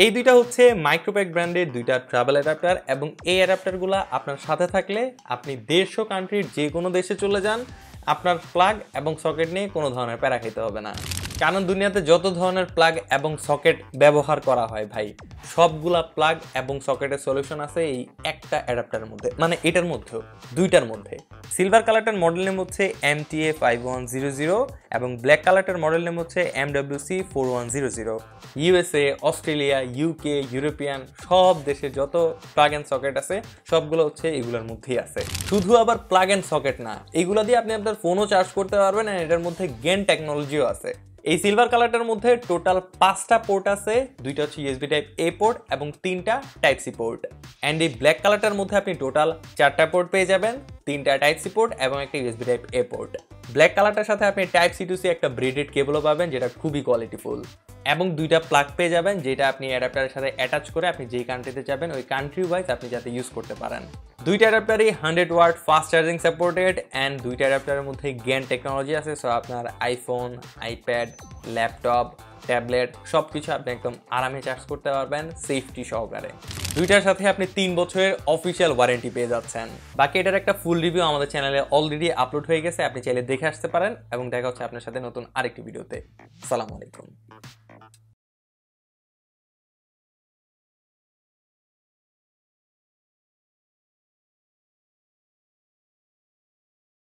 এই দুইটা হচ্ছে মাইক্রোপ্যাক ব্র্যান্ডের দুইটা ট্রাভেল অ্যাডাপ্টার এবং এই অ্যাডাপ্টারগুলো আপনার সাথে থাকলে আপনি 150 কান্ট্রির যে কোনো দেশে চলে যান, আপনার প্লাগ এবং সকেট নিয়ে কোনো ধরনের প্যারা খেতে হবে না। কারণ দুনিয়াতে যত ধরনের প্লাগ এবং সকেট ব্যবহার করা হয় ভাই, সবগুলা প্লাগ এবং সকেটের সলিউশন আছে এই একটা অ্যাডাপ্টারের মধ্যে, মানে এটার মধ্যেও দুইটার মধ্যে। সিলভার কালারটার মডেল নেম হচ্ছে MTA5100 এবং ব্ল্যাক কালারটার মডেল নেম হচ্ছে MWC4100। USA, Australia, UK, European সব দেশে যত প্লাগ অ্যান্ড সকেট আছে সবগুলো হচ্ছে এগুলোর মধ্যেই আছে। শুধু আবার প্লাগ অ্যান্ড সকেট না, এগুলো দিয়ে আপনি আপনার ফোনও চার্জ করতে পারবেন, আর এটার মধ্যে গেন টেকনোলজিও আছে। এই সিলভার কালারটার মধ্যে টোটাল 5টা পোর্ট আছে, দুইটা হচ্ছে ইউএসবি টাইপ এ পোর্ট এবং 3টা টাইপ সি পোর্ট। অ্যান্ড এই ব্ল্যাক কালারটার মধ্যে আপনি টোটাল 4টা পোর্ট পেয়ে যাবেন, 3টা টাইপ সি পোর্ট এবং একটা ইউএসবি টাইপ এ পোর্ট। ব্ল্যাক কালারটার সাথে আপনি টাইপ সি টু সি একটা ব্রেডেড কেবলও পাবেন, যেটা খুবই কোয়ালিটিফুল, এবং দুইটা প্লাগ পেয়ে যাবেন, যেটা আপনি অ্যাডাপ্টারের সাথে অ্যাটাচ করে আপনি যেই কান্ট্রিতে যাবেন ওই কান্ট্রি ওয়াইজ আপনি যাতে ইউজ করতে পারেন। দুইটা অ্যাডাপ্টারই 100 watt fast charging supported and দুইটা অ্যাডাপ্টারের মধ্যে গেন টেকনোলজি আছে। সো আপনার আইফোন, আইপ্যাড, ল্যাপটপ, ট্যাবলেট সব কিছু আপনি একদম আরামে চার্জ করতে পারবেন সেফটি সহকারে। দুইটার সাথে আপনি 3 বছরের অফিসিয়াল ওয়ারেন্টি পেয়ে যাচ্ছেন। বাকি এটার একটা ফুল রিভিউ আমাদের চ্যানেলে অলরেডি আপলোড হয়ে গেছে, আপনি চাইলে দেখে আসতে পারেন। এবং দেখা হচ্ছে আপনার সাথে নতুন আরেকটি ভিডিওতে। আসসালামু আলাইকুম।